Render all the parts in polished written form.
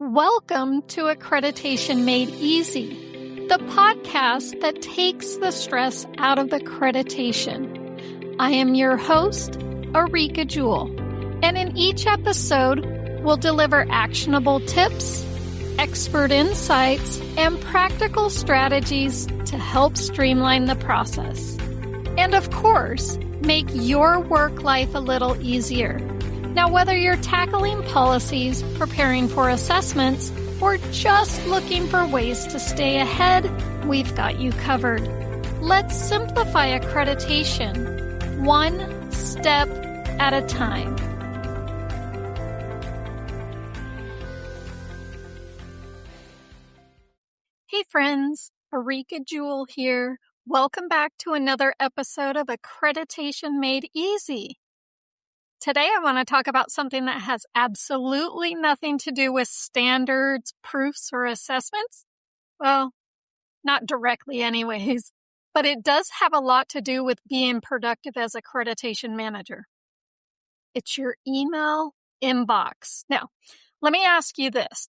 Welcome to Accreditation Made Easy, the podcast that takes the stress out of accreditation. I am your host, Areaka Jewell, and in each episode, we'll deliver actionable tips, expert insights, and practical strategies to help streamline the process. And of course, make your work life a little easier. Now, whether you're tackling policies, preparing for assessments, or just looking for ways to stay ahead, we've got you covered. Let's simplify accreditation, one step at a time. Hey friends, Areaka Jewell here. Welcome back to another episode of Accreditation Made Easy. Today, I want to talk about something that has absolutely nothing to do with standards, proofs, or assessments. Well, not directly anyways, but it does have a lot to do with being productive as accreditation manager. It's your email inbox. Now, let me ask you this.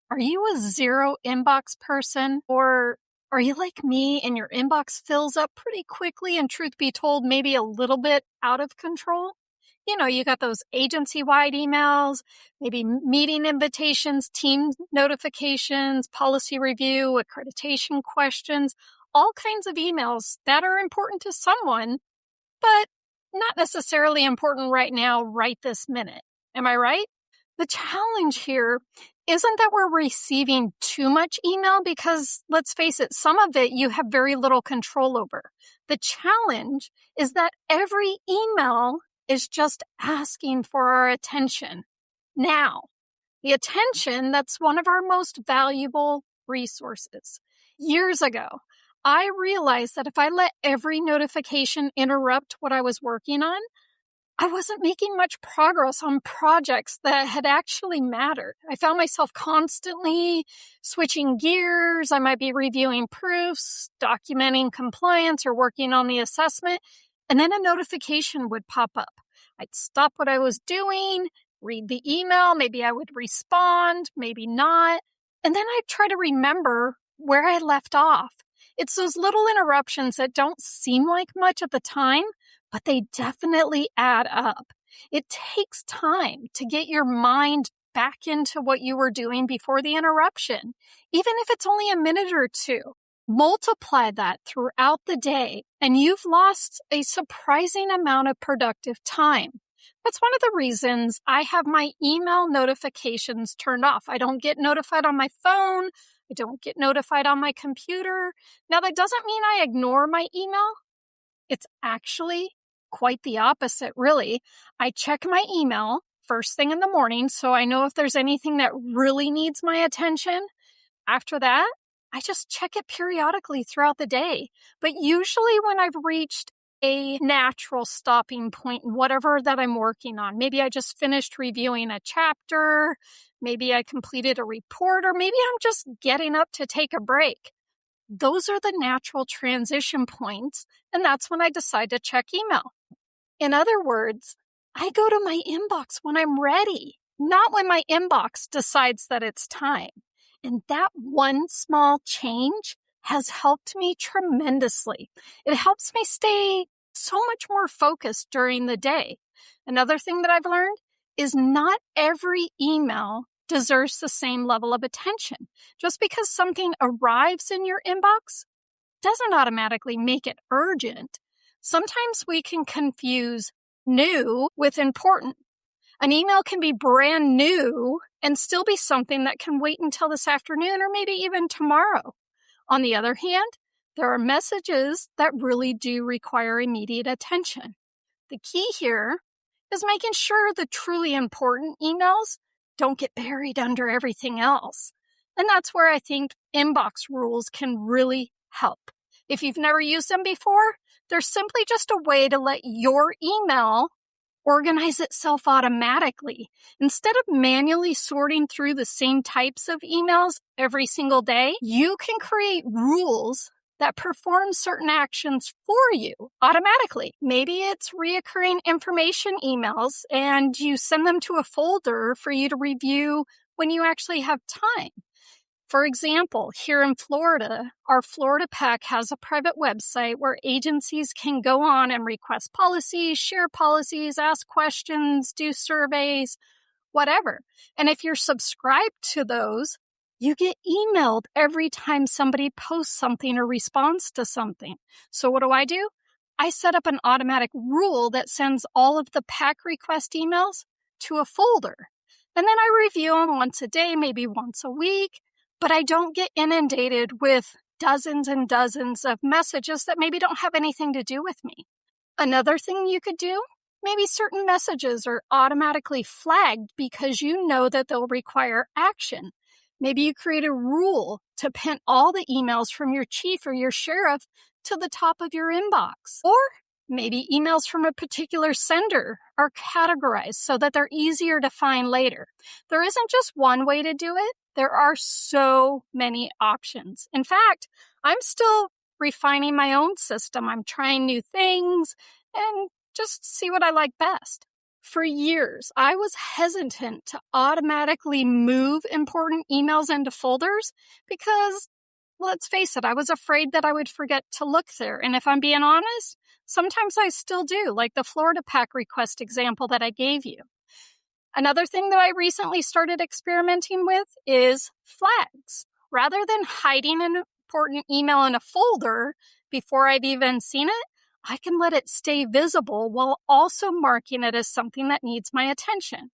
Are you a zero inbox person, or are you like me and your inbox fills up pretty quickly and, truth be told, maybe a little bit out of control? You know, you got those agency-wide emails, maybe meeting invitations, team notifications, policy review, accreditation questions, all kinds of emails that are important to someone, but not necessarily important right now, right this minute. Am I right? The challenge here isn't that we're receiving too much email because, let's face it, some of it you have very little control over. The challenge is that every email is just asking for our attention. Now, the attention, that's one of our most valuable resources. Years ago, I realized that if I let every notification interrupt what I was working on, I wasn't making much progress on projects that had actually mattered. I found myself constantly switching gears. I might be reviewing proofs, documenting compliance, or working on the assessment, and then a notification would pop up. I'd stop what I was doing, read the email, maybe I would respond, maybe not, and then I'd try to remember where I left off. It's those little interruptions that don't seem like much at the time, but they definitely add up. It takes time to get your mind back into what you were doing before the interruption, even if it's only a minute or two. Multiply that throughout the day, and you've lost a surprising amount of productive time. That's one of the reasons I have my email notifications turned off. I don't get notified on my phone. I don't get notified on my computer. Now, that doesn't mean I ignore my email. It's actually quite the opposite, really. I check my email first thing in the morning, so I know if there's anything that really needs my attention. After that, I just check it periodically throughout the day. But usually when I've reached a natural stopping point in whatever that I'm working on, maybe I just finished reviewing a chapter, maybe I completed a report, or maybe I'm just getting up to take a break. Those are the natural transition points, and that's when I decide to check email. In other words, I go to my inbox when I'm ready, not when my inbox decides that it's time. And that one small change has helped me tremendously. It helps me stay so much more focused during the day. Another thing that I've learned is not every email deserves the same level of attention. Just because something arrives in your inbox doesn't automatically make it urgent. Sometimes we can confuse new with important. An email can be brand new and still be something that can wait until this afternoon or maybe even tomorrow. On the other hand, there are messages that really do require immediate attention. The key here is making sure the truly important emails don't get buried under everything else. And that's where I think inbox rules can really help. If you've never used them before, they're simply just a way to let your email organize itself automatically. Instead of manually sorting through the same types of emails every single day, you can create rules that perform certain actions for you automatically. Maybe it's reoccurring information emails and you send them to a folder for you to review when you actually have time. For example, here in Florida, our Florida PAC has a private website where agencies can go on and request policies, share policies, ask questions, do surveys, whatever. And if you're subscribed to those, you get emailed every time somebody posts something or responds to something. So what do? I set up an automatic rule that sends all of the PAC request emails to a folder. And then I review them once a day, maybe once a week, but I don't get inundated with dozens and dozens of messages that maybe don't have anything to do with me. Another thing you could do, maybe certain messages are automatically flagged because you know that they'll require action. Maybe you create a rule to pin all the emails from your chief or your sheriff to the top of your inbox. Or maybe emails from a particular sender are categorized so that they're easier to find later. There isn't just one way to do it. There are so many options. In fact, I'm still refining my own system. I'm trying new things and just see what I like best. For years, I was hesitant to automatically move important emails into folders because, let's face it, I was afraid that I would forget to look there. And if I'm being honest, sometimes I still do, like the Florida PAC request example that I gave you. Another thing that I recently started experimenting with is flags. Rather than hiding an important email in a folder before I've even seen it, I can let it stay visible while also marking it as something that needs my attention.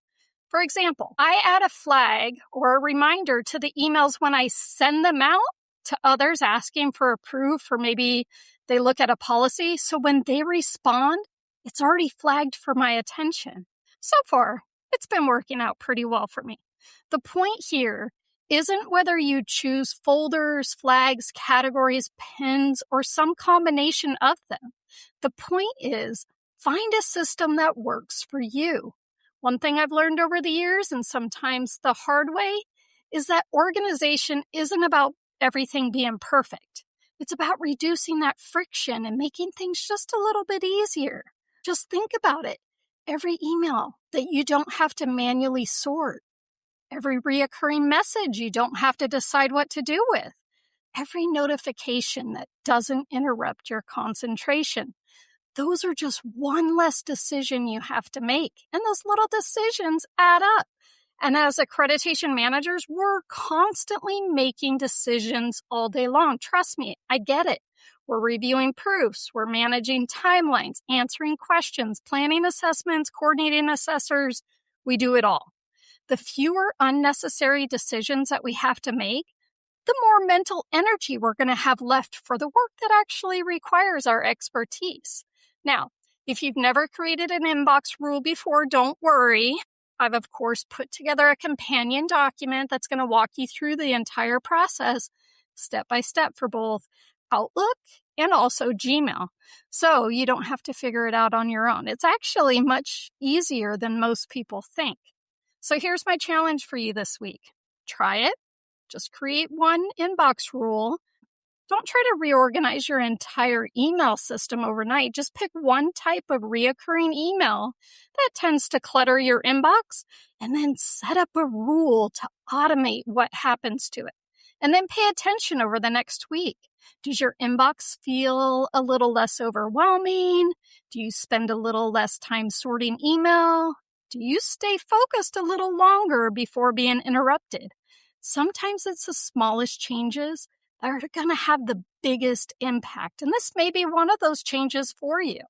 For example, I add a flag or a reminder to the emails when I send them out to others asking for approval, or maybe they look at a policy. So when they respond, it's already flagged for my attention. So far, it's been working out pretty well for me. The point here isn't whether you choose folders, flags, categories, pins, or some combination of them. The point is, find a system that works for you. One thing I've learned over the years, and sometimes the hard way, is that organization isn't about everything being perfect. It's about reducing that friction and making things just a little bit easier. Just think about it. Every email that you don't have to manually sort. Every reoccurring message you don't have to decide what to do with. Every notification that doesn't interrupt your concentration. Those are just one less decision you have to make. And those little decisions add up. And as accreditation managers, we're constantly making decisions all day long. Trust me, I get it. We're reviewing proofs, we're managing timelines, answering questions, planning assessments, coordinating assessors. We do it all. The fewer unnecessary decisions that we have to make, the more mental energy we're going to have left for the work that actually requires our expertise. Now, if you've never created an inbox rule before, don't worry. I've, of course, put together a companion document that's going to walk you through the entire process, step by step, for both Outlook and also Gmail. So you don't have to figure it out on your own. It's actually much easier than most people think. So here's my challenge for you this week. Try it. Just create one inbox rule. Don't try to reorganize your entire email system overnight. Just pick one type of reoccurring email that tends to clutter your inbox, and then set up a rule to automate what happens to it. And then pay attention over the next week. Does your inbox feel a little less overwhelming? Do you spend a little less time sorting email? Do you stay focused a little longer before being interrupted? Sometimes it's the smallest changes that are going to have the biggest impact, and this may be one of those changes for you.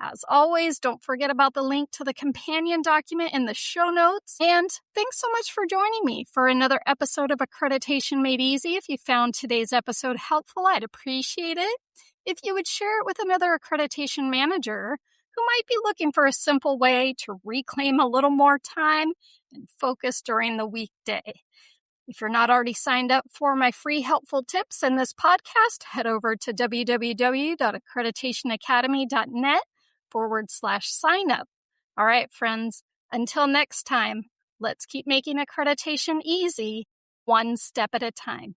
As always, don't forget about the link to the companion document in the show notes. And thanks so much for joining me for another episode of Accreditation Made Easy. If you found today's episode helpful, I'd appreciate it if you would share it with another accreditation manager who might be looking for a simple way to reclaim a little more time and focus during the weekday. If you're not already signed up for my free helpful tips in this podcast, head over to www.accreditationacademy.net/sign up. All right, friends, until next time, let's keep making accreditation easy, one step at a time.